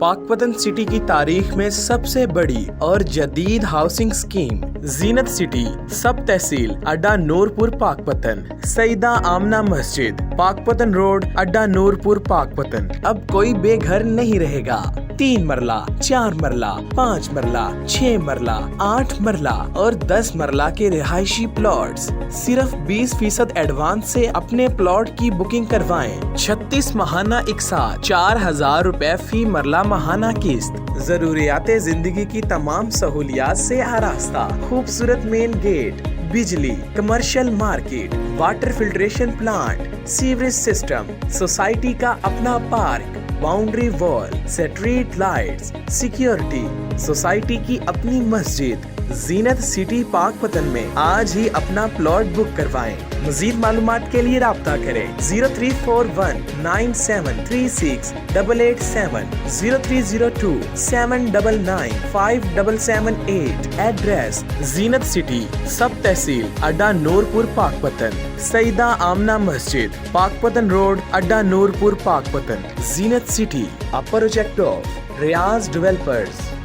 Pakpattan city की तारीख में सबसे बड़ी और जदीद हाउसिंग स्कीम जीनत सिटी, सब तहसील अड्डा नूरपुर पाकपतन, सईदा आमना मस्जिद, पाकपतन रोड, अड्डा नूरपुर पाकपतन। अब कोई बेघर नहीं रहेगा। 3 मरला, 4 मरला, 5 मरला, 6 मरला, 8 मरला और 10 मरला के रिहायशी प्लॉट्स। सिर्फ 20% एडवांस से अपने प्लॉट की बुकिंग करवाएं। 36 माहाना इकसार, 4000 रुपए फी मरला माहाना किस्त। जरूरियाते जिंदगी की तमाम सहूलियात से आरास्ता। खूबसूरत मेन गेट, बिजली, commercial market, water filtration plant, sewerage system, society का अपना park, boundary wall, street lights, security, society की अपनी मस्जिद। जीनत सिटी पाकपतन में आज ही अपना प्लॉट बुक करवाएं। मजीद मालूमात के लिए राब्ता करें 034197368887, 0302799578। एड्रेस जीनत सिटी, सब तहसील अड्डा नूरपुर पाकपतन, सईदा आमना मस्जिद, पाकपतन रोड, अड्डा Noorpur Pakpattan. Zeenat city, a project of Riaz developers.